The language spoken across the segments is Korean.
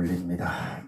올립니다.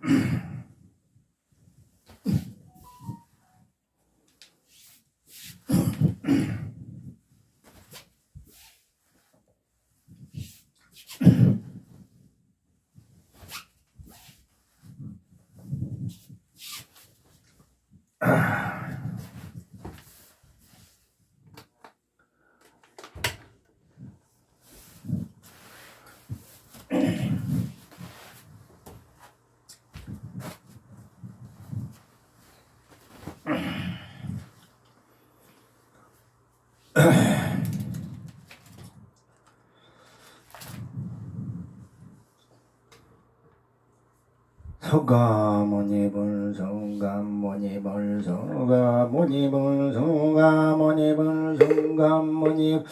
소가모니불 소가모니불 소가모니불 소가모니불 소가모니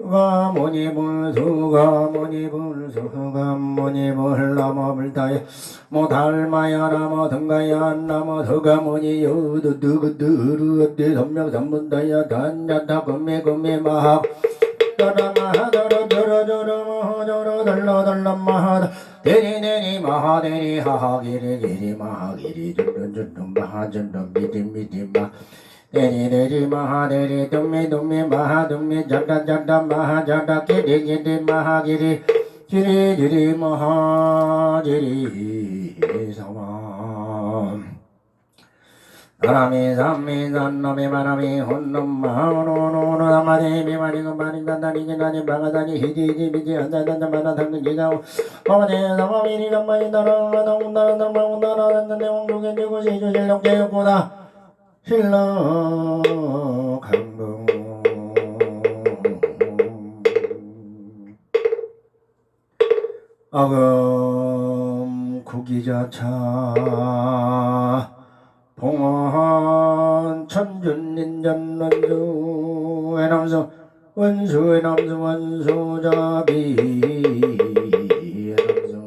소가모니불 소가모니불 소가모니불 나무 불타에 모달마야 나무 등가야 나무 소가모니 여두두두루 어디 선명선문다야 단자타 금메금메 마하 달라달라 대리내리 마하대리 하하기리기리 마하기리 준준준준 마하준준 미디미디마 대리내리 마하대리 둠미둠미 마하둠미 잔다잔다 마하잔다 기리기리 마하기리 지리지리 마하지리 사마 바람이 삼미 산놈이 바람이 혼놈 마오노노노 나마리 비마리 금마리 간다리 기나니 바가다니 히지지 비지 한자단자 마나당근 기가오 어머니 사마미리 간마이 나라나 운나라 나마 운나라 내 왕족의 되고 시주 실력 제육보다 실력 강동 어금 구기자차 봉헌 천준인전원수의 남수 원수의 남수 원수자비의 남수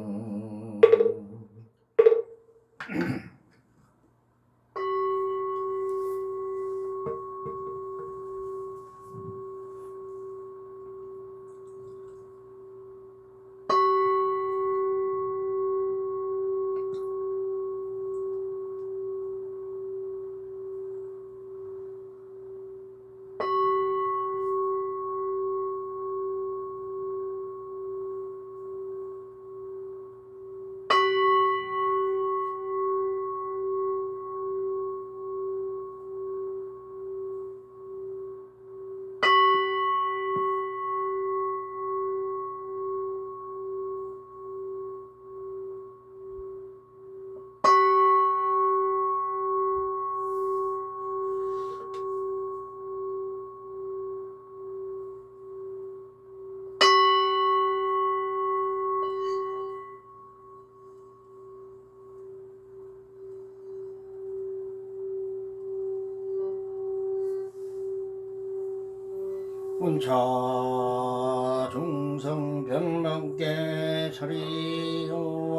운차 중성 병먹게 철이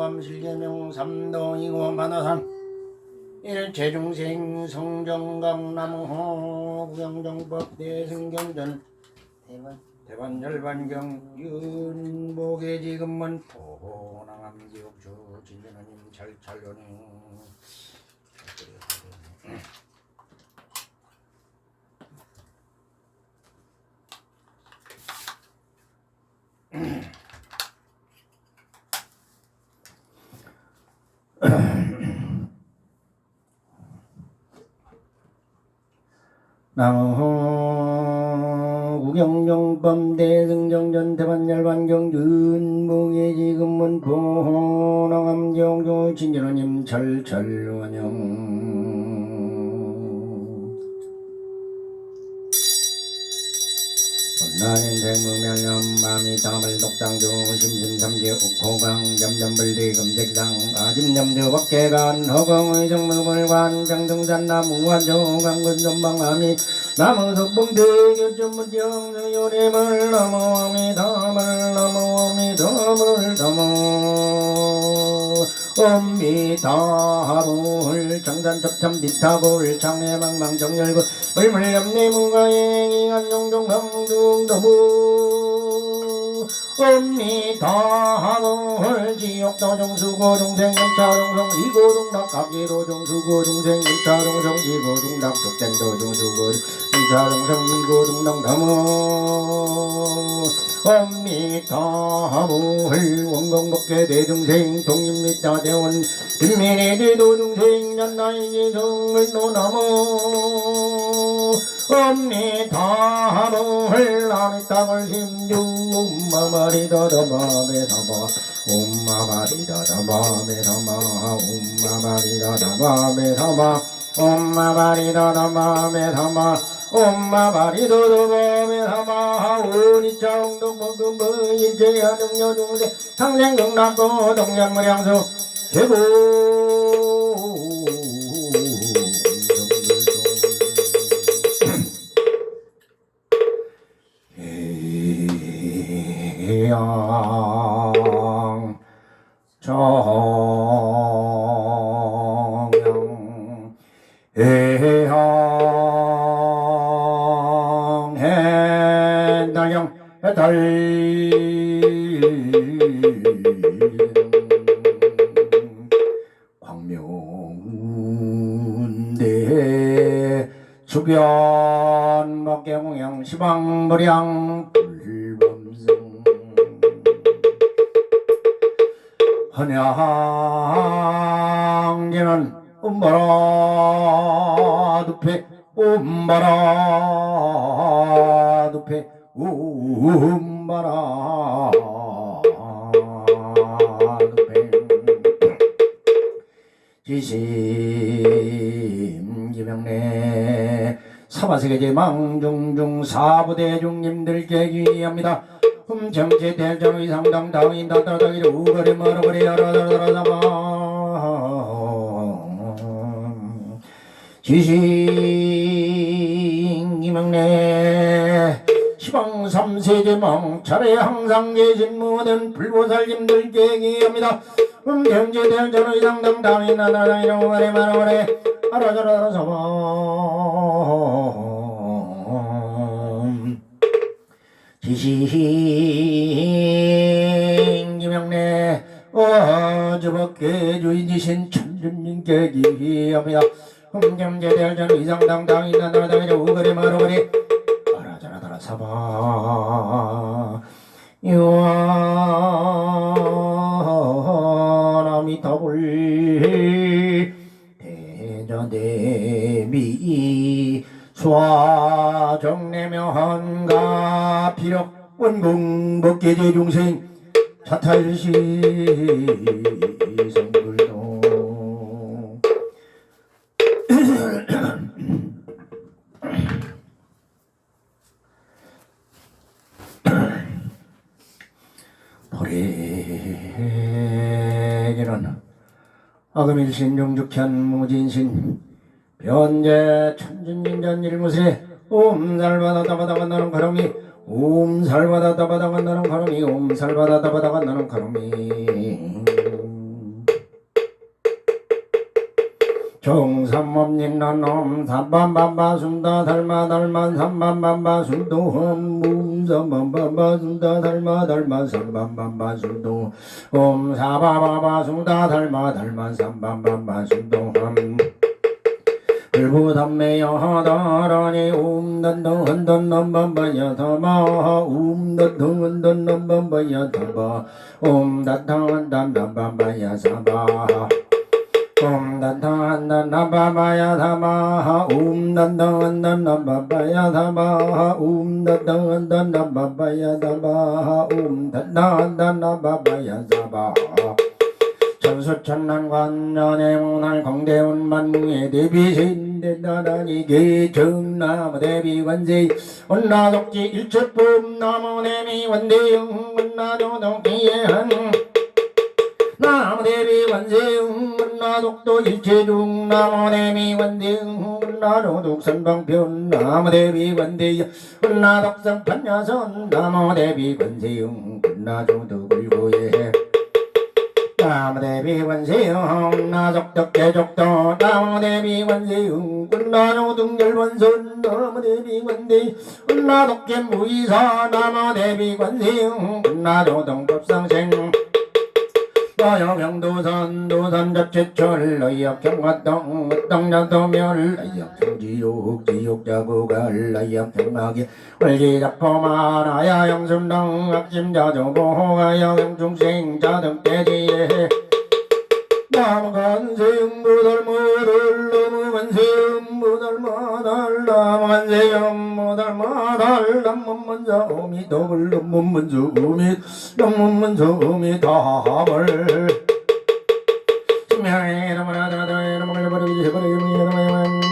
암실계명 삼동이고 만화산 일체중생 성정강나무 구경정법 대승경전 대반열반경 윤복의 지금은 보낭암지옥주 진전하님 잘찰려니 나무 구경정법 대승정전 대반열반경 윤복의 지금은 보낭암지옥주 진전하님 잘찰려니 나인생무멸념 마미다물 독당주 심심삼지 uk호강 점점불리 금색상 아짐염주 법계간 허공의 정무불관 정등산나무완조 강군전방아미 나무석봉대교점문정 요림을 넘어오미 담을 넘어오미 담을 넘어 엄미다하불 정단접참 비타골 장애망망 정열구 물물염내무가행이 안종종 강둥더부 엄미다물 지옥도정수고중생 일차동성 이고동락각기도정수고중생 일차동성 이고동락 족생도정수고 일차동성 이고동락 담은 엄미다물 원공법계 대중생 동인미다대원 인민의 대도중생 연나이지 성물노나무 엄미다물 나미땅을 심주 엄마마리다다마메다마 엄마마리다다마메다마 엄마마리다다마메다마 엄마마리다다마메다마 엄마마리다다마메다마 오니짱동먹음의 인재하능여중생 상생경락고 동양무량수 개고 해양 정양 해양 해달령 해달 광명대 주변 먹개공양 시방무량 헌양계는 음바라 두페 음바라 두페 음바라 두페 지심 기명래 사바세계제 망중중 사부대중님들께 기합니다. 정체 대전 의상당 당인 다다다기를 우거리 멀어버리 알아다라다마 지신 기명래 시방 삼세제 망차례 항상 계신 모든 불보살님들께 기합니다. 정체 대전 의상당 당인 다다다기를 우거리 멀어버리 알아다라다마 지신 기명래 어저밖에 주인이신 천주님께 기합니다. 흠gem제대전 의상당당 인나나당이자 우거리 마루거리 아라자라다라 사바 요아나미타불 대전대미 수화정내명한가 피력 원공법계제 중생 차탈시 성불도 보레기는 아금일신 용죽현 무진신 변제 천진민전 일무세 옴살바다다바다가 나는 가람이 옴살바다다바다가 나는 가람이 옴살바다다바다가 나는 가람이 정삼업님난 옴삼밤밤바 순다 달마 달만 삼밤밤바 순도험 옴삼밤밤바 순다 달마 달만 삼밤밤바 순도 옴사바바바 순다 달마 달만 삼밤밤바 순도험 불부담매여하다라니 옴단덩한단남밤바야다마 옴단덩한단남밤바야다바 옴단덩한단남밤바야사바 옴단덩한단남밤바야다마 옴단덩한단남밤바야다마 옴단덩한단남밤바야다마 옴단덩한단남밤바야사바 천수천난관년의 몽날 광대운 만무의 대비신대나라니 개정나무 대비관세 온나독지 일체법 나무대비 원대영 온나도독기예한 나무대비 관세응 온나독도 일체중 나무대비 원대응 온나도독 선방편 나무대비 관대여 온나독선 판야선 나무대비 관세응 온나도독 불고예 나무대비 원세영 나적적 개적도 나무대비 원세영 군나노 등결원선 나무대비 원대 나덕계 무이사 나무대비 원세영 군나노 등법상생 여영도선 도선자체철 의역경화동 어덩자도멸 의역경지옥 지옥자구갈 의역경하게 월지자포마나야 영순당 악심자조보호가 영중생자등대지에 남간세영 무달무달 너무간세영 무달마달 남간세영 무달마달 남문문서미 더블 남문문서미 남문문서미 다합을 심야에 나무나다다에 나무를 버리기 세버리기 나무에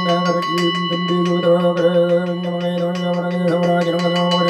나가를 김든비도다 그래 나무에 나무에 서버라지는 거다 나무에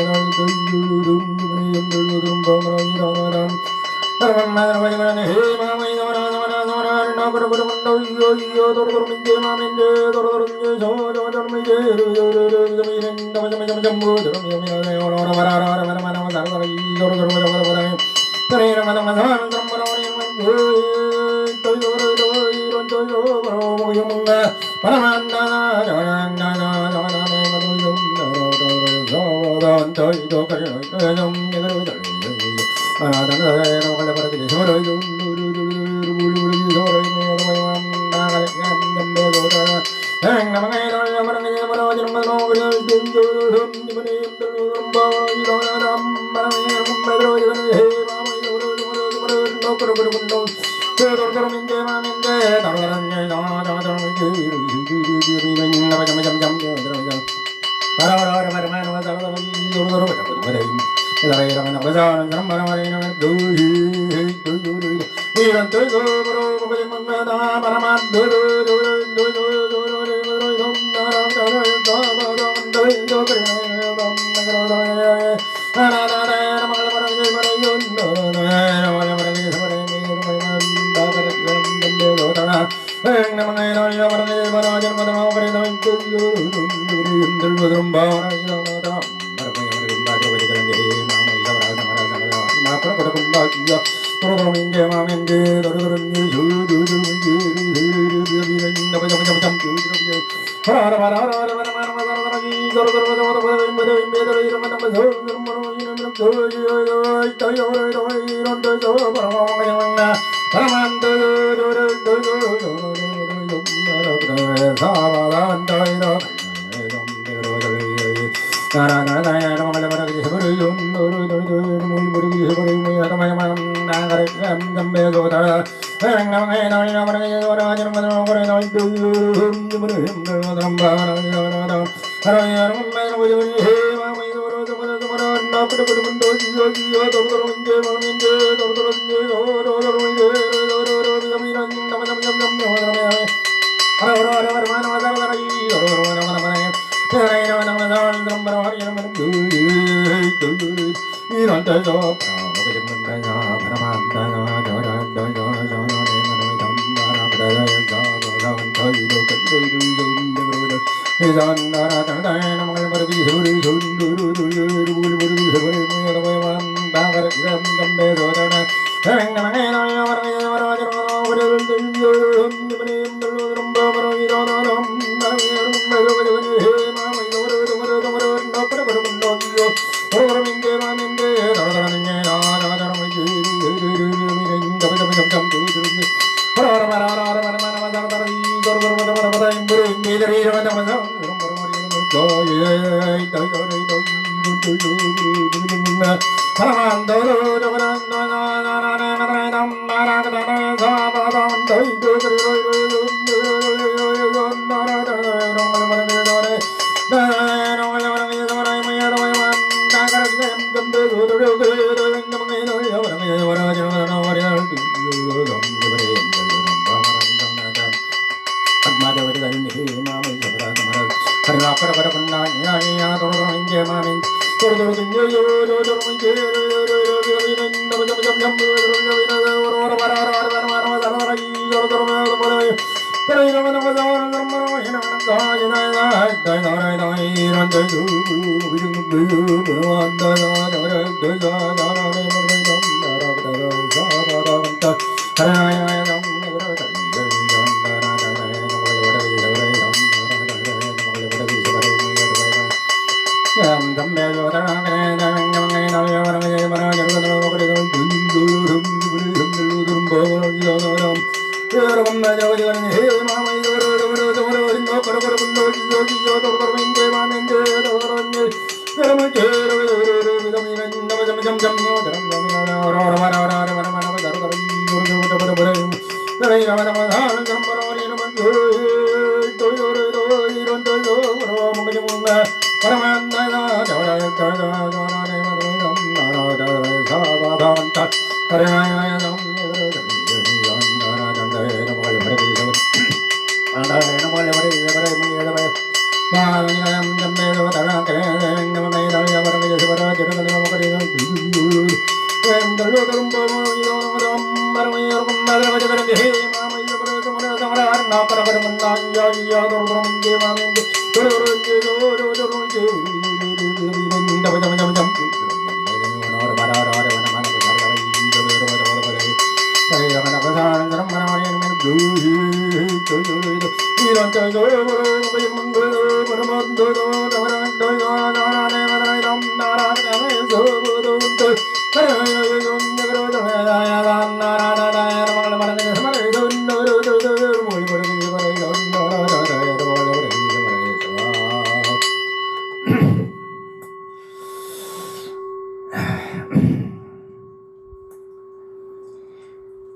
Hare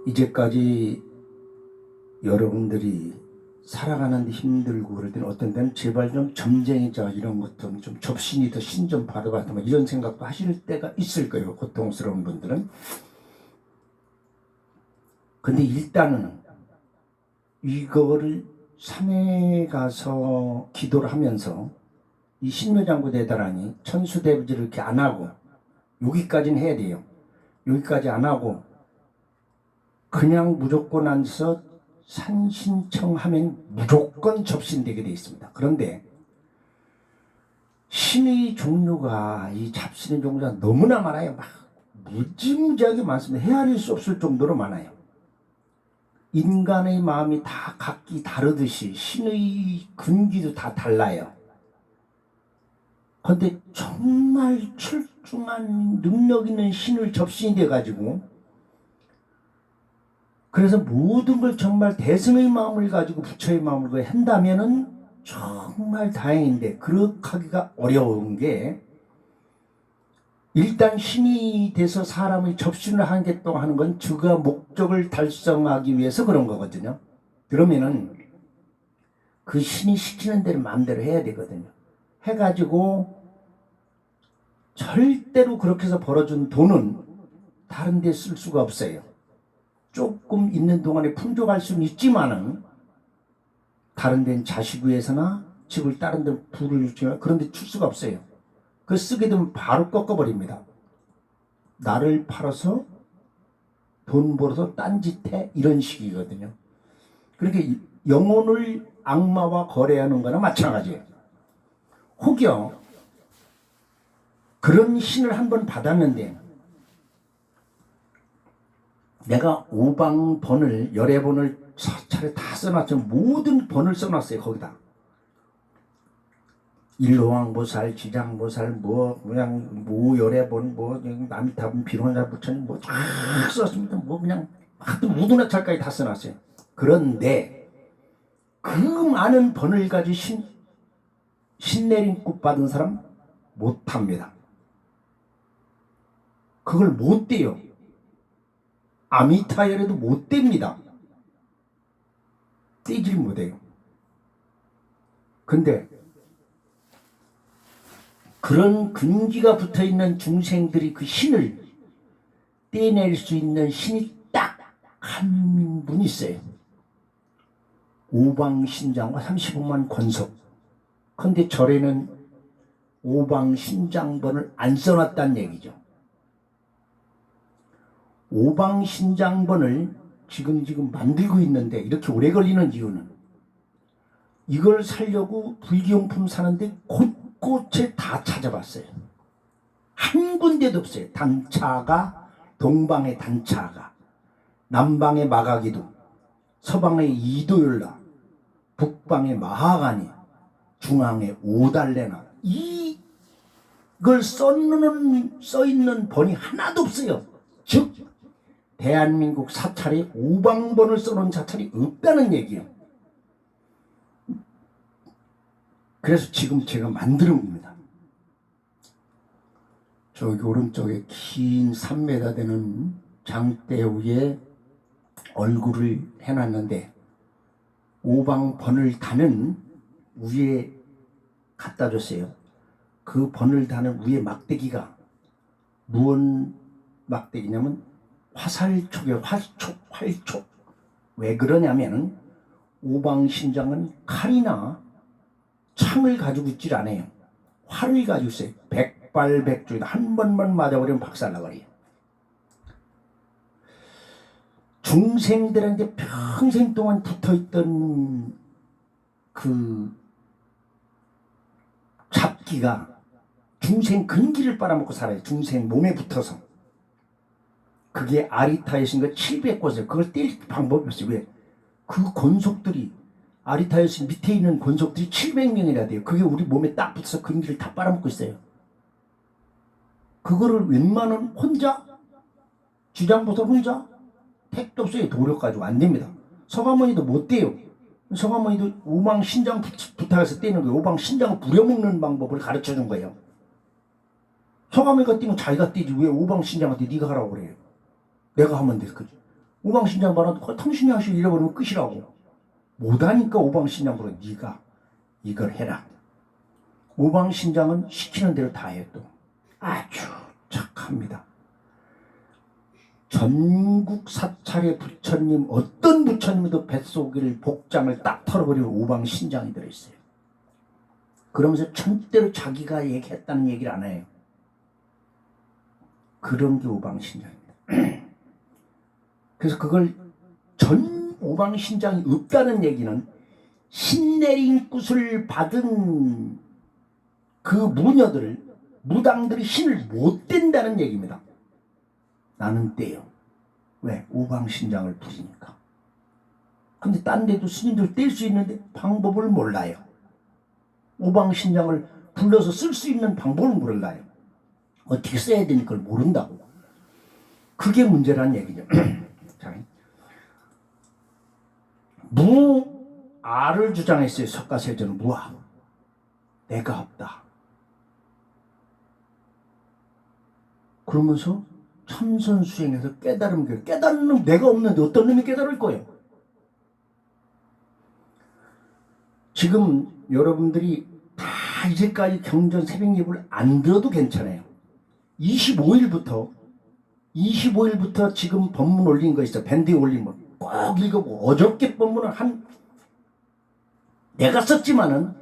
이제까지 여러분들이 살아가는데 힘들고 그럴 때는 어떤 때는 제발 좀 점쟁이자 이런 것도 좀 접신이 더 신 좀 받아봤다 이런 생각도 하실 때가 있을 거예요. 고통스러운 분들은. 근데 일단은 이거를 산에 가서 기도를 하면서 이 신묘장구 대단하니 천수대부지를 이렇게 안 하고 여기까지는 해야 돼요. 여기까지 안 하고 그냥 무조건 앉아서 산신청하면 무조건 접신되게 되어 있습니다. 그런데 신의 종류가 이 잡신의 종류가 너무나 많아요. 막 무지무지하게 많습니다. 헤아릴 수 없을 정도로 많아요. 인간의 마음이 다 각기 다르듯이 신의 근기도 다 달라요. 그런데 정말 출중한 능력 있는 신을 접신이 돼가지고 그래서 모든 걸 정말 대승의 마음을 가지고 부처의 마음을 한다면은 정말 다행인데 그렇게 하기가 어려운 게 일단 신이 돼서 사람의 접신을 하겠다고 하는 건 주가 목적을 달성하기 위해서 그런 거거든요. 그러면은 그 신이 시키는 대로 마음대로 해야 되거든요. 해가지고 절대로 그렇게 해서 벌어준 돈은 다른 데 쓸 수가 없어요. 조금 있는 동안에 풍족할 수는 있지만은 다른 데는 자식 위해서나 집을 다른 데 부를 주지만 그런 데 줄 수가 없어요. 그 쓰게 되면 바로 꺾어버립니다. 나를 팔아서 돈 벌어서 딴짓해 이런 식이거든요. 그러니까 영혼을 악마와 거래하는 거나 마찬가지예요. 혹여 그런 신을 한번 받았는데 내가 오방번을 열애번을 차례 다 써놨죠. 모든 번을 써놨어요. 거기다 일로왕보살, 지장보살, 그냥 열애번, 남탑은 비로자 부처님 쫙 썼습니다. 그냥 하여튼 우두나찰까지 다 써놨어요. 그런데 그 많은 번을 가지고 신내림굿 받은 사람 못합니다. 그걸 못 돼요. 아미타열에도 못 됩니다. 떼질 못해요. 근데 그런 근기가 붙어있는 중생들이 그 신을 떼낼 수 있는 신이 딱 한 분 있어요. 오방신장과 35만 권석. 근데 절에는 오방신장번을 안 써놨다는 얘기죠. 오방신장번을 지금 만들고 있는데 이렇게 오래 걸리는 이유는 이걸 사려고 불기용품 사는데 곳곳에 다 찾아봤어요. 한 군데도 없어요. 단차가 동방의 단차가, 남방의 마가기도, 서방의 이도율라, 북방의 마하가니, 중앙의 오달레나 이걸 써있는 번이 하나도 없어요. 즉 대한민국 사찰에 오방본을 써놓은 사찰이 없다는 얘기예요. 그래서 지금 제가 만드는 겁니다. 저기 오른쪽에 긴 3m 되는 장대 위에 얼굴을 해놨는데 오방번을 다는 위에 갖다 줬어요. 그 번을 다는 위에 막대기가 무언 막대기냐면 화살촉이에요. 활촉. 왜 그러냐면 오방신장은 칼이나 창을 가지고 있질 않아요. 활을 가지고 있어요. 백발백중이다. 한 번만 맞아버리면 박살나버려요. 중생들한테 평생 동안 붙어있던 그 잡기가 중생 근기를 빨아먹고 살아요. 중생 몸에 붙어서. 그게 아리타의 신과 700곳을 그걸 뗄 방법이 없어요. 왜? 그 권속들이 아리타의 신 밑에 있는 권속들이 700명이라 돼요. 그게 우리 몸에 딱 붙어서 근기를 다 빨아먹고 있어요. 그거를 웬만한 혼자 주장보살 혼자 택도 없어요. 도력 가지고 안 됩니다. 서가모니도 못 돼요. 서가모니도 오방신장 부탁해서 떼는 거예요. 오방신장을 부려먹는 방법을 가르쳐 준 거예요. 서가모니가 떼면 자기가 떼지 왜 오방신장한테 네가 하라고 그래요. 내가 하면 될 거지. 오방신장 말하면 당신이 하시고 잃어버리면 끝이라고. 못하니까 오방신장으로 네가 이걸 해라. 오방신장은 시키는 대로 다 해요. 또 아주 착합니다. 전국 사찰의 부처님 어떤 부처님도 뱃속을 복장을 딱 털어버리고 오방신장이 들어있어요. 그러면서 절대로 자기가 얘기했다는 얘기를 안 해요. 그런 게 오방신장입니다. 그래서 그걸 전 오방신장이 없다는 얘기는 신내린 굿을 받은 그 무녀들 무당들이 신을 못 뗀다는 얘기입니다. 나는 떼요. 왜? 오방신장을 부리니까. 근데 딴 데도 스님들 뗄 수 있는데 방법을 몰라요. 오방신장을 불러서 쓸 수 있는 방법을 몰라요. 어떻게 써야 되는 걸 모른다고. 그게 문제란 얘기죠. 자, 무아를 주장했어요. 석가세자는 무아. 내가 없다. 그러면서 참선수행해서 깨달으면 깨달은 놈 내가 없는데 어떤 놈이 깨달을 거예요? 지금 여러분들이 다 이제까지 경전 새벽 예불 안 들어도 괜찮아요. 25일부터 지금 법문 올린 거 있어. 밴드에 올린 거 꼭 읽어보고 어저께 법문은 내가 썼지만은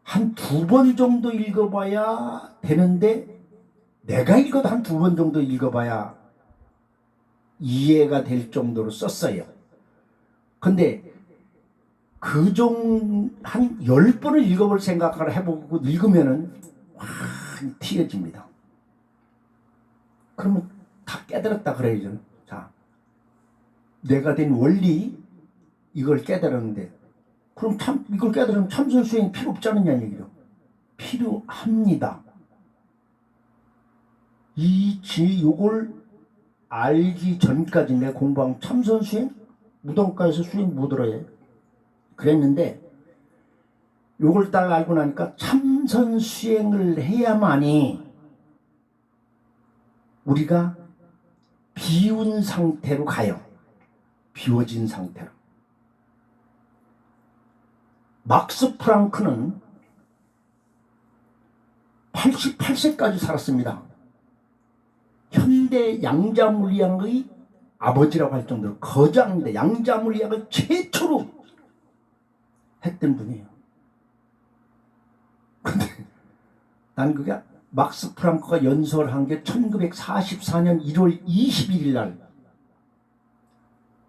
한 2번 정도 읽어봐야 되는데 내가 읽어도 한 2번 정도 읽어봐야 이해가 될 정도로 썼어요. 근데 한 10번을 읽어볼 생각을 해보고 읽으면은 확 튀어집니다. 그러면 다 깨달았다 그래야죠. 자, 내가 된 원리 이걸 깨달았는데 그럼 이걸 깨달으면 참선 수행이 필요 없지 않느냐는 얘기죠. 필요합니다. 요걸 알기 전까지 내 공부한 참선 수행 무덤가에서 수행 못 들어요. 그랬는데 요걸 딱 알고 나니까 참선 수행을 해야만이 우리가 비운 상태로 가요. 비워진 상태로. 막스 프랑크는 88세까지 살았습니다. 현대 양자물리학의 아버지라고 할 정도로 거장인데 양자물리학을 최초로 했던 분이에요. 근데 난 그게 막스 프랑크가 연설한 게 1944년 1월 21일 날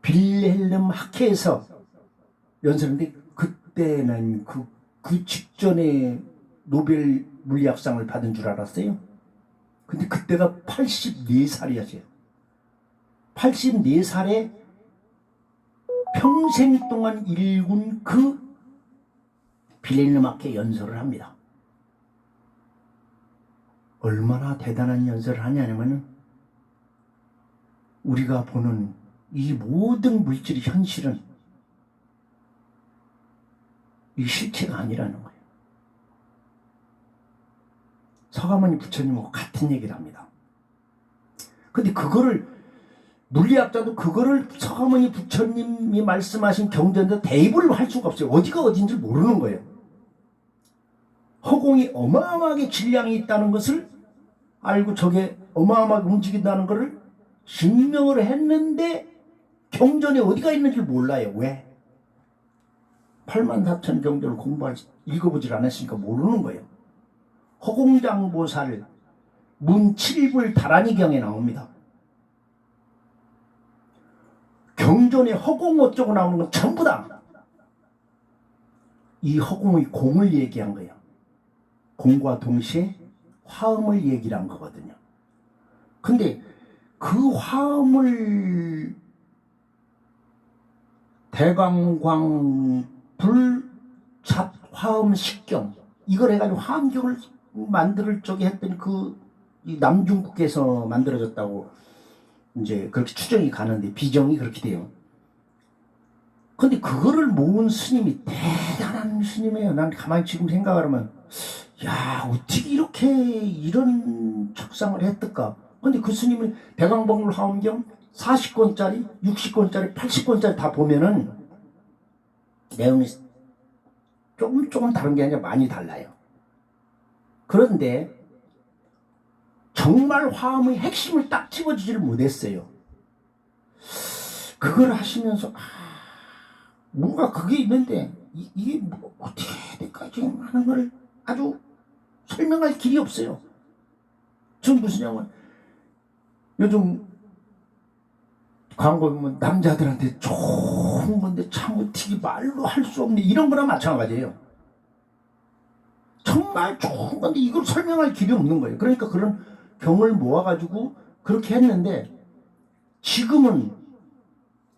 빌헬름 학회에서 연설했는데 그때는 그 직전에 노벨 물리학상을 받은 줄 알았어요. 근데 그때가 84살이었어요. 84살에 평생 동안 일군 그 빌헬름 학회 연설을 합니다. 얼마나 대단한 연설을 하냐면 우리가 보는 이 모든 물질의 현실은 이 실체가 아니라는 거예요. 서가모니 부처님하고 같은 얘기를 합니다. 근데 그거를 물리학자도 그거를 서가모니 부처님이 말씀하신 경전에서 대입을 할 수가 없어요. 어디가 어딘지 모르는 거예요. 허공이 어마어마하게 질량이 있다는 것을 알고 저게 어마어마하게 움직인다는 것을 증명을 했는데 경전에 어디가 있는지 몰라요. 왜? 84,000 경전을 읽어보질 않았으니까 모르는 거예요. 허공장보살 문 7불 다라니경에 나옵니다. 경전에 허공 어쩌고 나오는 건 전부 다 이 허공의 공을 얘기한 거예요. 공과 동시에 화음을 얘기를 한 거거든요. 근데 그 화음을 대광광 불잡 화음 식경 이걸 해가지고 화음경을 만들 적이 했더니 이 남중국에서 만들어졌다고 이제 그렇게 추정이 가는데 비정이 그렇게 돼요. 근데 그거를 모은 스님이 대단한 스님이에요. 난 가만히 지금 생각을 하면 야 어떻게 이렇게 이런 척상을 했을까. 근데 그 스님은 대광광불 화엄경 40권짜리 60권짜리 80권짜리 다 보면은 내용이 조금 다른 게 아니라 많이 달라요. 그런데 정말 화음의 핵심을 딱 집어주지를 못했어요. 그걸 하시면서 뭔가 그게 있는데 이게 뭐 어떻게 해야 될까 지금 하는 걸 아주 설명할 길이 없어요. 전 무슨 양은 요즘 광고 보면 남자들한테 좋은 건데 참 어떻게 말로 할 수 없네 이런 거랑 마찬가지예요. 정말 좋은 건데 이걸 설명할 길이 없는 거예요. 그러니까 그런 경을 모아가지고 그렇게 했는데 지금은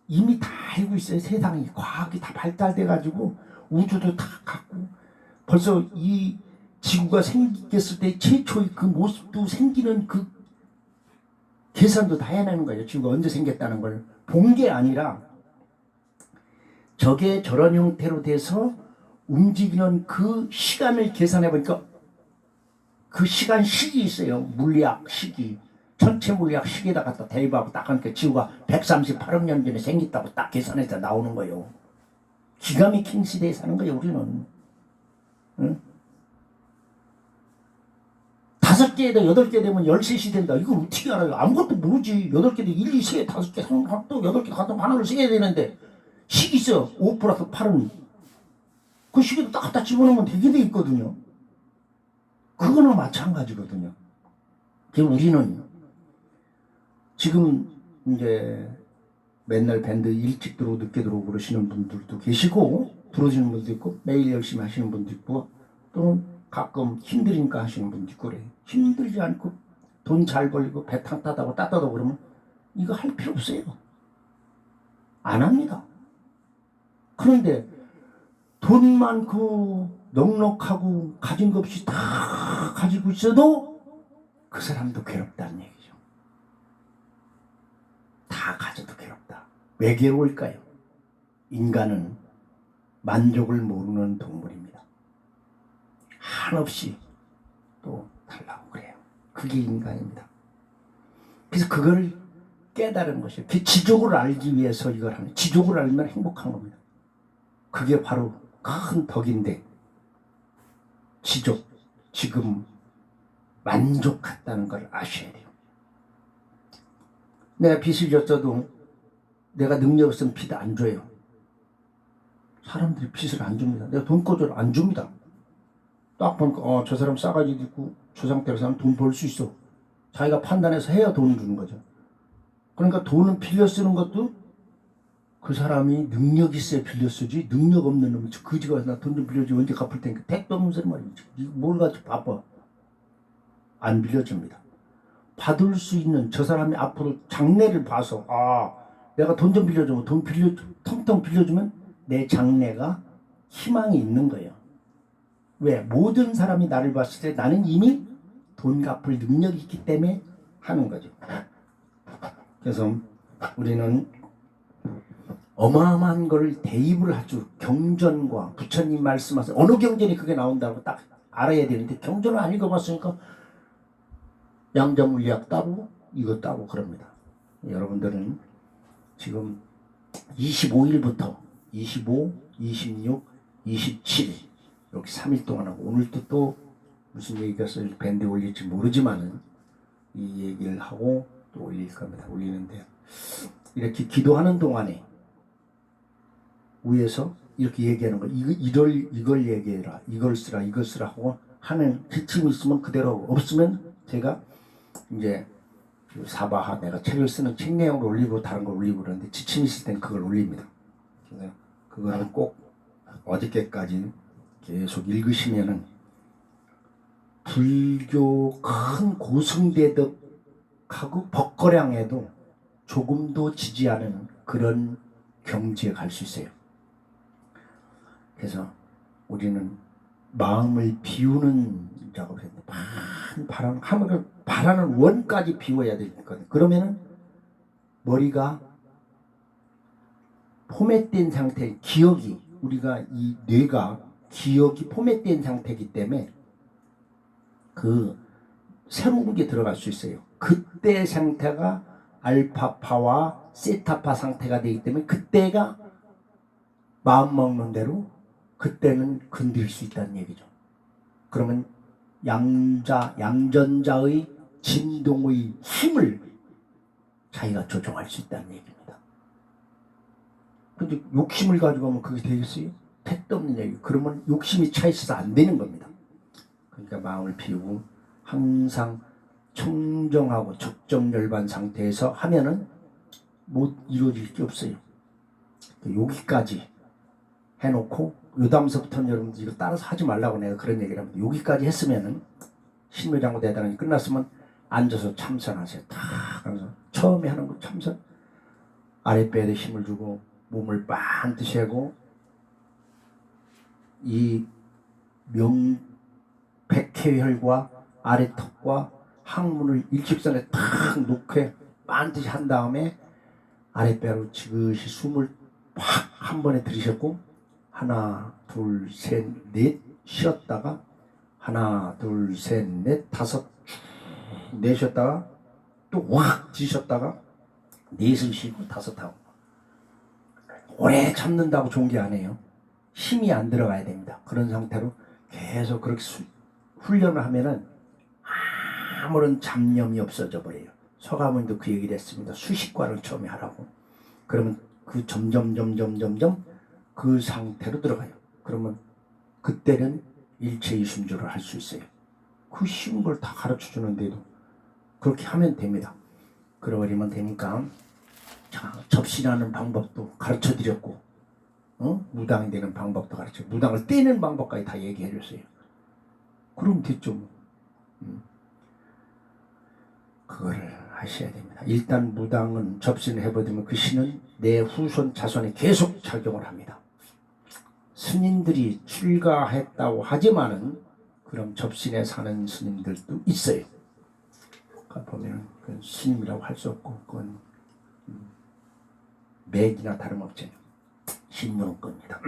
이미 다 알고 있어요. 세상이 과학이 다 발달돼가지고 우주도 다 갖고 벌써 이 지구가 생겼을 때 최초의 그 모습도 생기는 그 계산도 다 해내는 거예요. 지구가 언제 생겼다는 걸 본 게 아니라 저게 저런 형태로 돼서 움직이는 그 시간을 계산해 보니까 그 시간 식이 있어요. 물리학 식이. 전체 물리학 식에다 갖다 대입하고 딱 하니까 지구가 138억 년 전에 생겼다고 딱 계산해서 나오는 거예요. 기가 막힌 시대에 사는 거예요, 우리는. 응? 5개에다 8개 되면 13시 된다. 이걸 어떻게 알아요? 아무것도 모르지. 8개도 1, 2, 3, 5개, 3, 또 8개 갖다 하나를 써야 되는데 식이 있어. 5 플러스 8은. 그 식에도 딱 갖다 집어넣으면 되게 돼 있거든요. 그거나 마찬가지거든요. 우리는 지금 이제 맨날 밴드 일찍 들어오고 늦게 들어오고 그러시는 분들도 계시고 들어오시는 분도 있고 매일 열심히 하시는 분도 있고 또는 가끔 힘드니까 하시는 분도 있고 그래요. 힘들지 않고 돈 잘 벌고 배탕 따다고 따다고 그러면 이거 할 필요 없어요. 안 합니다. 그런데 돈 많고 넉넉하고 가진 것 없이 다 가지고 있어도 그 사람도 괴롭다는 얘기죠. 다 가져도 괴롭다. 왜 괴로울까요? 인간은 만족을 모르는 동물입니다. 한없이 또 달라고 그래요. 그게 인간입니다. 그래서 그걸 깨달은 것이에요. 그 지족을 알기 위해서 이걸 하는, 지족을 알면 행복한 겁니다. 그게 바로 큰 덕인데 지족, 지금 만족했다는 걸 아셔야 돼요. 내가 빚을 졌어도 내가 능력 없으면 빚 안 줘요. 사람들이 빚을 안 줍니다. 내가 돈 꺼줘도 안 줍니다. 딱 보니까 저 사람 싸가지도 있고 저 상태로 사람 돈 벌 수 있어. 자기가 판단해서 해야 돈을 주는 거죠. 그러니까 돈은 빌려 쓰는 것도 그 사람이 능력 있어야 빌려 쓰지. 능력 없는 놈이 그지가 나 돈 좀 빌려줘 언제 갚을 테니까 택도 없는 소리 말이지. 뭘 가지고 바빠. 안 빌려줍니다. 받을 수 있는 저 사람이 앞으로 장래를 봐서 내가 돈 좀 빌려주면 텅텅 빌려주면 내 장래가 희망이 있는 거예요. 왜? 모든 사람이 나를 봤을 때 나는 이미 돈 갚을 능력이 있기 때문에 하는 거죠. 그래서 우리는 어마어마한 걸 대입을 아주 경전과 부처님 말씀하신 어느 경전이 그게 나온다고 딱 알아야 되는데 경전을 안 읽어봤으니까 양자물리학 따로 이거 따로 그럽니다. 여러분들은 지금 25일부터 25, 26, 27 이렇게 3일 동안 하고 오늘도 또 무슨 얘기가 밴드에 올릴지 모르지만은 이 얘기를 하고 또 올릴 겁니다. 올리는데 이렇게 기도하는 동안에 위에서 이렇게 얘기하는 거 이걸 얘기해라 이걸 쓰라 하고 하는 지침이 있으면 그대로 하고 없으면 제가 이제 사바하 내가 책을 쓰는 책 내용을 올리고 다른 걸 올리고 그러는데 지침이 있을 땐 그걸 올립니다. 그래서 그거는 꼭 어저께까지 계속 읽으시면은 불교 큰 고승대덕하고 법거량에도 조금도 지지 않은 그런 경지에 갈 수 있어요. 그래서 우리는 마음을 비우는 작업을 했는데 바라는 원까지 비워야 되거든요. 그러면은 머리가 포맷된 상태, 기억이 우리가 이 뇌가 기억이 포맷된 상태이기 때문에 그 새로운 게 들어갈 수 있어요. 그때 상태가 알파파와 세타파 상태가 되기 때문에 그때가 마음 먹는 대로 그때는 건드릴 수 있다는 얘기죠. 그러면 양전자의 진동의 힘을 자기가 조종할 수 있다는 얘기입니다. 근데 욕심을 가지고 하면 그게 되겠어요? 택도 없는 얘기. 그러면 욕심이 차 있어서 안 되는 겁니다. 그러니까 마음을 비우고 항상 청정하고 적정열반 상태에서 하면은 못 이루어질 게 없어요. 여기까지 해놓고 요 다음서부터는 여러분들 이거 따라서 하지 말라고 내가 그런 얘기를 합니다. 여기까지 했으면은 신묘장구 대단원이 끝났으면 앉아서 참선하세요. 다 그래서 처음에 하는 거 참선 아랫배에 힘을 주고 몸을 반드시 하고 이 백회혈과 아래턱과 항문을 일직선에 탁 놓게 반드시 한 다음에 아랫배로 지그시 숨을 팍 한 번에 들이셨고 하나 둘 셋 넷 쉬었다가 하나 둘 셋 넷 다섯 내쉬었다가 또 확 지셨다가 넷을 쉬고 다섯 하고 오래 참는다고 좋은 게 아니에요. 힘이 안 들어가야 됩니다. 그런 상태로 계속 그렇게 훈련을 하면은 아무런 잡념이 없어져 버려요. 서가모니도 그 얘기를 했습니다. 수식관을 처음에 하라고. 그러면 그 점점 그 상태로 들어가요. 그러면 그때는 일체이심조를 할 수 있어요. 그 쉬운 걸 다 가르쳐 주는데도 그렇게 하면 됩니다. 그러버리면 되니까 자, 접신하는 방법도 가르쳐 드렸고 무당이 되는 방법도 가르쳐 무당을 떼는 방법까지 다 얘기해 줬어요. 그럼 됐죠. 그거를 하셔야 됩니다. 일단 무당은 접신을 해버리면 그 신은 내 후손 자손에 계속 작용을 합니다. 스님들이 출가했다고 하지만은 그럼 접신에 사는 스님들도 있어요. 보면 그건 스님이라고 할 수 없고 그건 맥이나 다름없잖아요. 신문은 겁니다.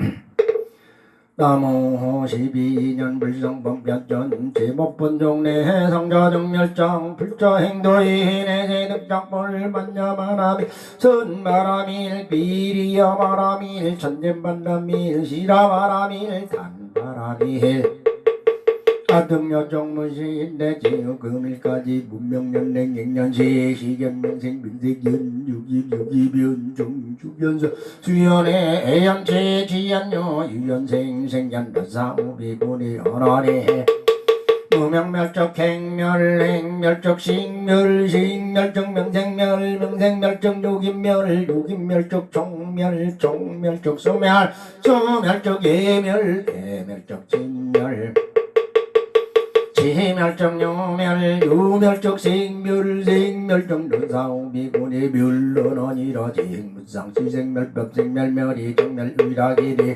나무 12년 불성범변전 제목본종내 해성자정멸장 불자행도인의 세득작벌 만냐마라밀 선바라밀 비리야마라밀 천재반라밀 시라마라밀 단바라밀 아등여정무시인대 지금일까지 문명연냉 갱년시 시견명생 민색연 유기변종 주변서 수연의 애양체 지연요 유연생 생년 나사우비군이 언어니 무명멸적 행멸행멸적 식멸식멸적 명생멸 유기멸적 종멸적 소멸적 예멸적 진멸 지멸적 유멸적 생멸적 눈사오비군의 멸론은 이러지 문상시생멸 법생멸 멸이 정멸 의락이리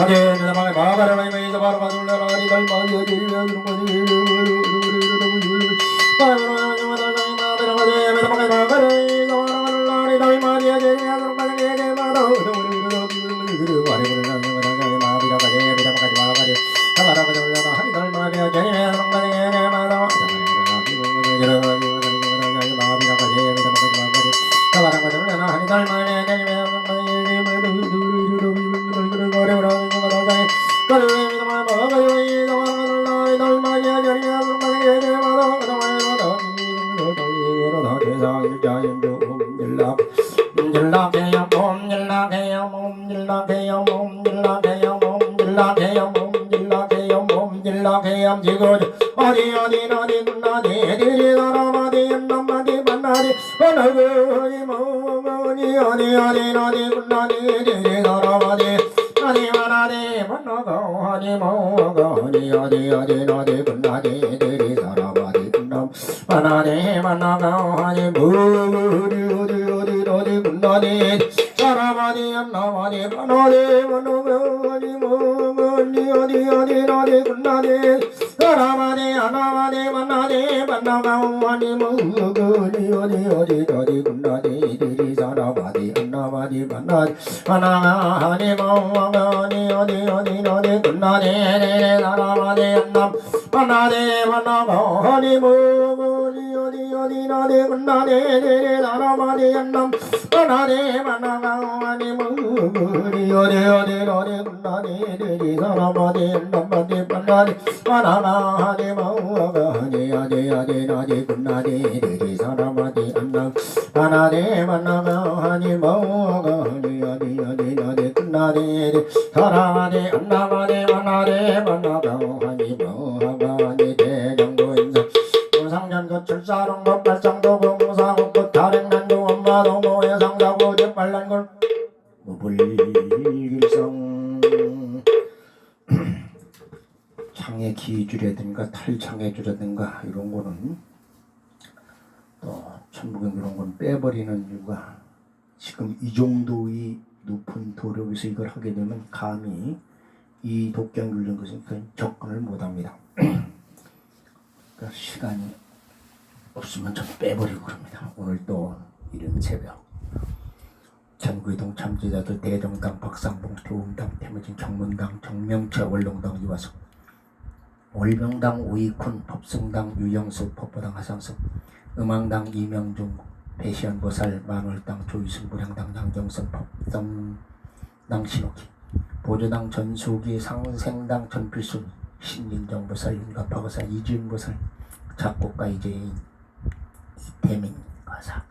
Hare 마대 나마가 마가라 이메이서 바로 가둘라 리달 마디야 제리야 그런 어디 어디 어디 군나디 들이 나라마디 남마디 만나디 어느니 뭐니 어디 어디 어디 군나디 들이 나라마디 어디 만나디 만나가 어디 뭐가 어디 어디 어디 어디 군나디 들이 나라마디 남 만나디 만나가 어디 뭐니 어디 어디 어디 군나디 나라마디 남마디 만나디 만나가 어디 뭐니 어디 어디 어디 군나디 나라마디 아나마디 만나디 만나가오마니 뭐거니 어디 어디 어디 군나디 들이 사라마디 안나마디 만나디 만나가니 뭐거니 어디 어디 어디 군나디 나라마디 안남 만나디 만나가니 뭐거니 어디 어디 어디 군나디 나라마디 안남 만나디 만나가니 뭐거니 어디 어디 어디 군나디 들이 사라마디 안남마디 만나디 만나가니 뭐거니 어디 어디 어디 군나디 들이 사라마디 안남 만나디 만나가니 뭐거니 어디 어디 어디 군나디 사라마디 안남마디 만나디 만나가니 뭐거니 대정부인사 상전거 출사롱법 발상도 봉사국부 다랭난도 엄마도 모여 상자고 제빨란걸 무불일성 창의 기줄이라든가 탈창의 줄이라든가 이런 거는 또 천부경 이런 건 빼버리는 이유가 지금 이 정도의 높은 도력에서 이걸 하게 되면 감히 이 독경 이런 것은 접근을 못합니다. 그러니까 시간이 없으면 좀 빼버리고 그럽니다. 오늘 또 이른 새벽 전구이동 참지자들 대정당, 박상봉, 도움당, 태무진 경문당, 정명채, 월동당 유화석, 월병당, 오이쿤, 법승당, 유영수, 법보당, 하상석, 음왕당, 이명중, 배시연보살, 만월당, 조유승, 무량당, 양경선, 법성당, 신옥희, 보조당, 전수기, 상생당, 전필순, 신민정보살, 윤갑하고살, 이지윤보살, 작곡가 이재인, 이태민 가사,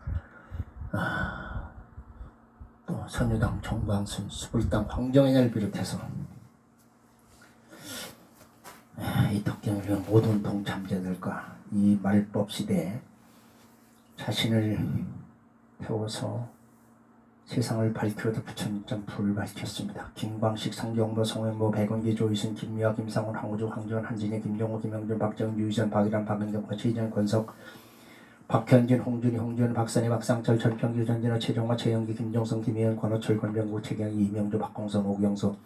또 선유당, 정광순, 수불당, 황정인을 비롯해서 이 덕경을 위한 모든 동참자들과 이 말법 시대에 자신을 태워서 세상을 밝히려다 부처님점 불을 밝혔습니다. 김광식, 상경보, 송현보, 백원기, 조이순, 김미화, 김상훈, 황우주, 황지원, 한진희, 김정호, 김영준, 박정은, 유희선, 박일환, 박은경, 최희전, 권석, 박현진, 홍준희, 홍준, 박선희, 박상철, 전평규, 전진호, 최종화, 최영기, 김종성, 김희연, 권호철, 권병구, 최경희, 이명주, 박공선, 오경수,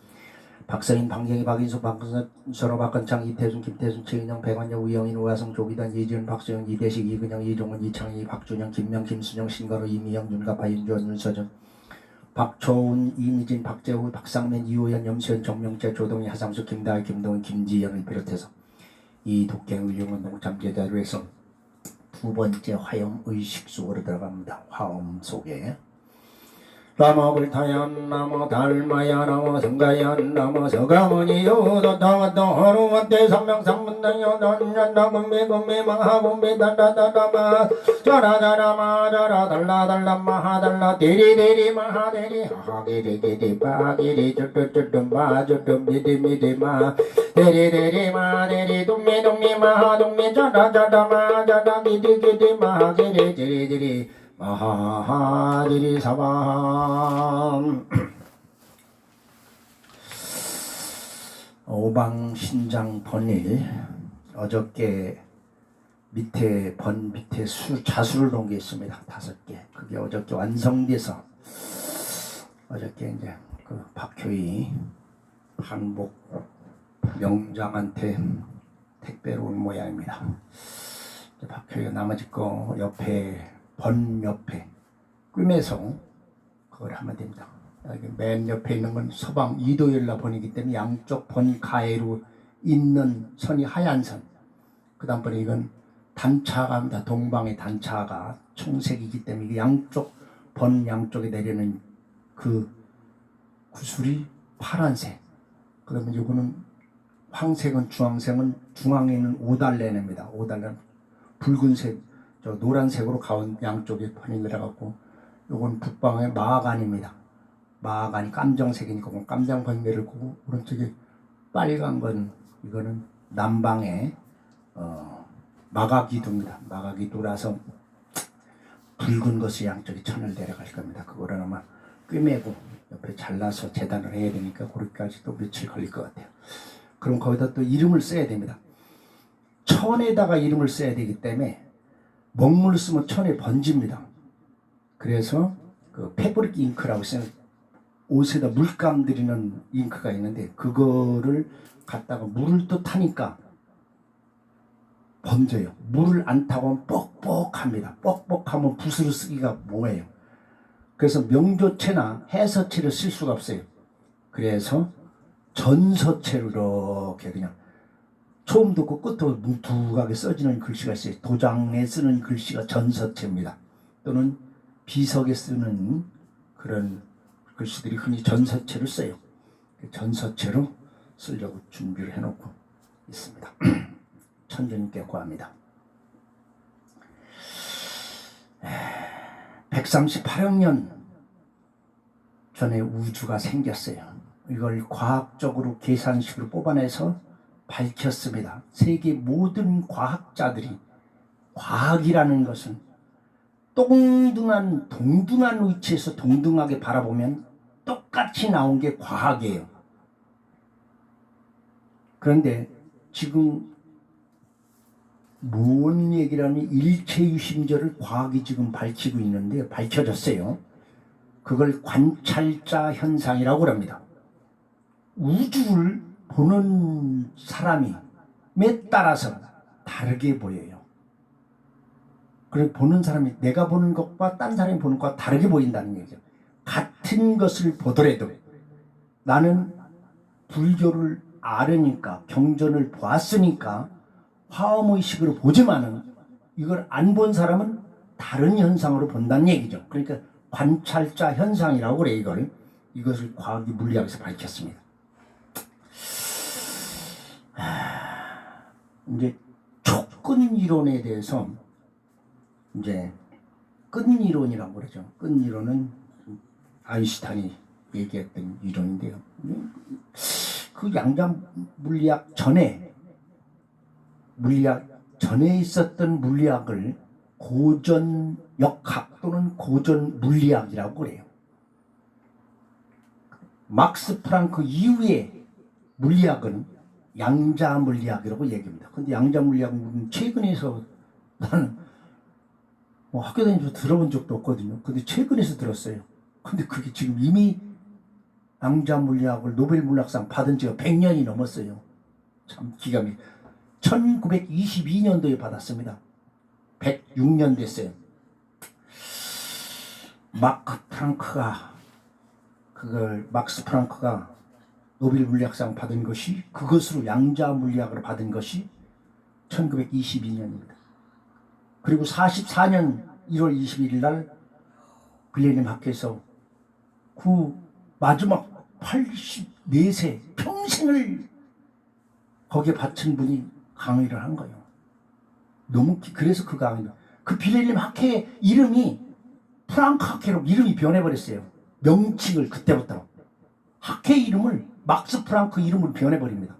박서인, 방경희, 박인수, 박선서, 박건창, 이태순, 김태순, 최인영, 백완영, 우영인, 우하성, 조기단, 이지훈, 박수영, 이대식, 이근영, 이종훈, 이창희, 박준영, 김명, 김순영, 신건우, 이미영, 윤가파, 윤주원, 윤서정, 박초운, 이미진, 박재후, 박상민, 이호연, 염시현, 정명재, 조동희, 하상수, 김다희, 김동훈, 김지연을 비롯해서 이 독경을 이용한 동참제자로 해서 두 번째 화엄 의식속으로 들어갑니다. 화엄 속에 나무 불타연 나무 달마야 나무 성가연 나무 서가모니 요도타와도 허루와대 삼명삼문당요 넌연나 군비군비 마하군비 달라달라마 자라자라마 자라달라달라 마하달라 디리디리 마하디리 하기리기리 바기리 쭈쭈쭈쭈 마쭈쭈 미디미디 마 디리디리 마디리 둠미둠미 마하둠미 자라자라마 자라기리기리 마하기리 지리지리 마하하디리 사밤 오방신장 번일 어저께 밑에 자수를 놓은 게 있습니다. 5개. 그게 어저께 완성돼서 어저께 이제 그 박효희 한복 명장한테 택배로 온 모양입니다. 박혀요. 나머지 거 옆에 번 옆에 꿰매서 그걸 하면 됩니다. 여기 맨 옆에 있는 건 서방 이도열라 번이기 때문에 양쪽 번 가해로 있는 선이 하얀 선. 그 다음번에 이건 단차가입니다. 동방의 단차가 청색이기 때문에 이게 양쪽 번 양쪽에 내리는 그 구슬이 파란색. 그러면 이거는 황색은 주황색은 중앙에 있는 오달래입니다. 오달래 붉은색, 저 노란색으로 가운 양쪽에 번이 내려가고, 요건 북방의 마간입니다. 마간이 깜정색이니까 깜장 번개를 고, 오른쪽에 빨간 건 이거는 남방의 마가기도입니다. 마가기도라서 붉은 것이 양쪽에 천을 내려갈 겁니다. 그거를 아마 꿰매고 옆에 잘라서 재단을 해야 되니까 그렇게까지 또 며칠 걸릴 것 같아요. 그럼 거기다 또 이름을 써야 됩니다. 천에다가 이름을 써야 되기 때문에 먹물 쓰면 천에 번집니다. 그래서 그 패브릭 잉크라고 쓰는 옷에다 물감 들이는 잉크가 있는데 그거를 갖다가 물을 또 타니까 번져요. 물을 안 타고 뻑뻑합니다. 뻑뻑하면 붓으로 쓰기가 뭐예요. 그래서 명조체나 해서체를 쓸 수가 없어요. 그래서 전서체로 이렇게 그냥 처음 듣고 끝으로 뭉툭하게 써지는 글씨가 있어요. 도장에 쓰는 글씨가 전서체입니다. 또는 비석에 쓰는 그런 글씨들이 흔히 전서체를 써요. 전서체로 쓰려고 준비를 해놓고 있습니다. 천주님께 구합니다. 138억 년 전에 우주가 생겼어요. 이걸 과학적으로 계산식으로 뽑아내서 밝혔습니다. 세계 모든 과학자들이 과학이라는 것은 동등한 위치에서 동등하게 바라보면 똑같이 나온 게 과학이에요. 그런데 지금 뭔 얘기라니 일체유심절을 과학이 지금 밝히고 있는데 밝혀졌어요. 그걸 관찰자 현상이라고 합니다. 우주를 보는 사람이 에 따라서 다르게 보여요. 그리고 보는 사람이 내가 보는 것과 딴 사람이 보는 것과 다르게 보인다는 얘기죠. 같은 것을 보더라도 나는 불교를 알으니까 경전을 보았으니까 화엄의식으로 보지만은 이걸 안 본 사람은 다른 현상으로 본다는 얘기죠. 그러니까 관찰자 현상이라고 그래. 이것을 과학이 물리학에서 밝혔습니다. 이제 촉근 이론에 대해서 이제 끈 이론이라고 그러죠. 끈 이론은 아인슈타인이 얘기했던 이론인데요. 그 양자 물리학 전에 있었던 물리학을 고전역학 또는 고전 물리학이라고 그래요. 막스 프랑크 이후의 물리학은 양자 물리학이라고 얘기합니다. 근데 양자 물리학은 최근에서 나는 학교 다니면서 들어본 적도 없거든요. 근데 최근에서 들었어요. 근데 그게 지금 이미 양자 물리학을 노벨 물리학상 받은 지가 100년이 넘었어요. 참 기가 막혀. 1922년도에 받았습니다. 106년 됐어요. 막스 프랑크가 노벨 물리학상 받은 것이 그것으로 양자 물리학으로 받은 것이 1922년입니다. 그리고 44년 1월 21일 날 빌레님 학교에서 그 마지막 84세 평생을 거기에 바친 분이 강의를 한 거예요. 그래서 그 강의, 그 빌레님 학회의 이름이 프랑크 학회로 이름이 변해버렸어요. 명칭을 그때부터 학회 이름을 막스 프랑크 이름으로 변해버립니다.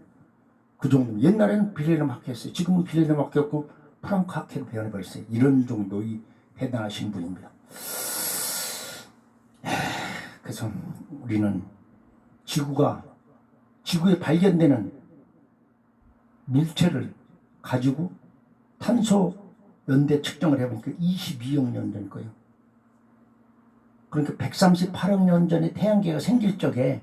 그 정도. 옛날에는 빌레님 학회였어요. 지금은 빌레님 학회였고 프랑크 학회로 변해버렸어요. 이런 정도의 대단하신 분입니다. 그래서 우리는 지구에 발견되는 물체를 가지고 탄소 연대 측정을 해보니까 22억 년 전 거예요. 그러니까 138억 년 전에 태양계가 생길 적에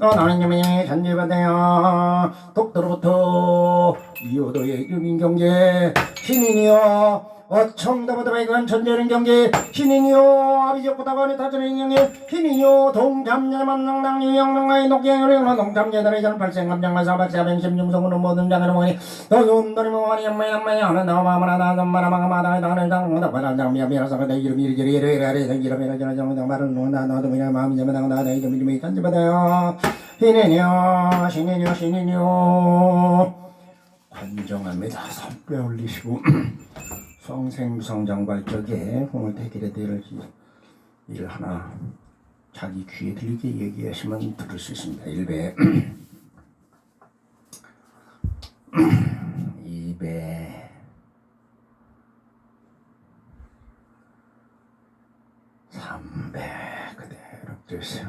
하나님의 잔재받아야 독도로부터 이호도의 유민 경제 신인이여 어청다보다 백한 천재는 경제 신인이요 아비적보다가니 타전의 경제 신인이요 동참제 만능당 유영능가의 녹경을 동참제들의 전 발생감정과 사박사변심 중성으로 모든 장을 모으니 너눈들이 모아니 연마연마이 하나 나와마나 나마나마마다 나는 장마다 바람장 미야미라서 내 이름 이리저리리리리 이름이라저라 정당 말을 놓는다 나도 그냥 마음이 잡아당 나내 이름이 잔재받아요 신인이요 신인이요 신인이요 관정합니다. 선배 올리시고 성생성장발적에 오늘 대길에 대를 일 하나 자기 귀에 들리게 얘기하시면 들을 수 있습니다. 1배 2배 3배 그대로 들으세요.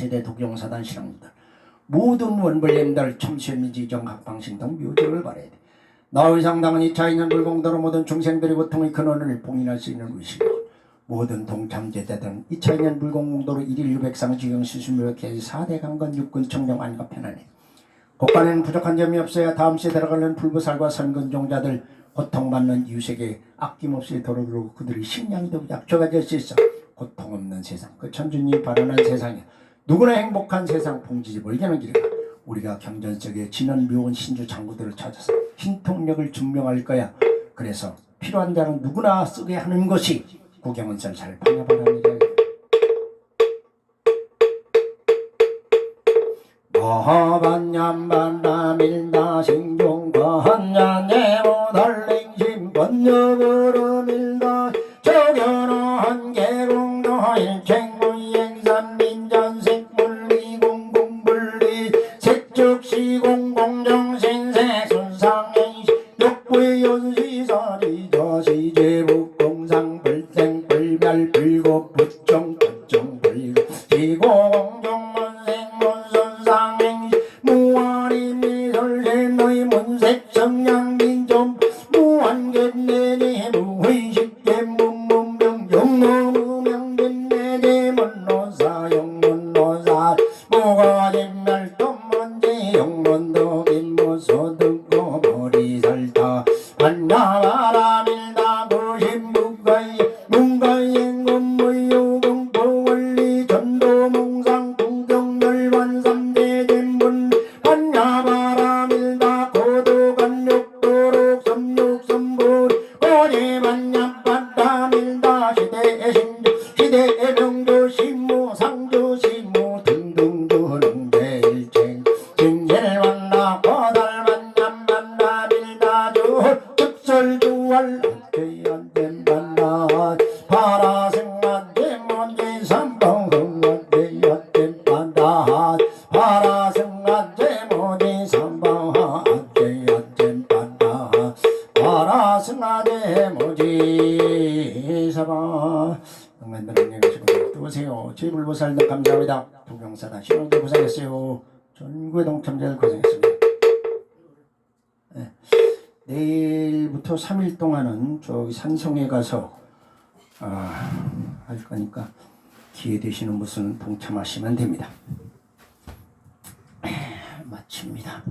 제대 독용사단 실합니다. 모든 원벌렘들 참수연민지정 각방신당 묘지를 바라야 돼. 나의상당은 2차 인연 불공도로 모든 중생들의 고통의 근원을 봉인할 수 있는 의식이고 모든 동참제자들은 2차 인연 불공도로 1일 600상 지경 수수묘역해 4대 강건 육군 청정 안과 편안해. 국간에는 부족한 점이 없어야 다음 시에 들어가는 불부살과 선근종자들 고통받는 이웃에게 아낌없이 도로들고 그들의 식량이 더 약초가 될 수 있어. 고통 없는 세상, 그 천주님 바라는 세상에 누구나 행복한 세상 봉지집을 이기는 길이다. 우리가 경전 속에 진원 묘원 신주 장구들을 찾아서 신통력을 증명할 거야. 그래서 필요한 자는 누구나 쓰게 하는 것이 구경은설 잘 방해바랍니다. 마하반냠반라밀다 신종과한야네모 달링심 번역으로 밀다 조견한 개공도 일체무이행산 민전색물리공공분리 색적시공공정신세 순상행시 육부연시사리 저시제북공상 불생불멸 불고 부정 부정 불고 지고공정문생문순상행시 무한이미설세 너희 문색성량민좀 무한견내니 무의식계 문문명 영무명견내니 문노사 영문노사 무거진멸 톱문지 영문 누구세요? 제불보살도 감사합니다. 부경사단 신혼도 고생했어요. 전국의 동참자들 고생했습니다. 네. 내일부터 3일 동안은 저기 산성에 가서 할 거니까 기회 되시는 분은 동참하시면 됩니다. 마칩니다.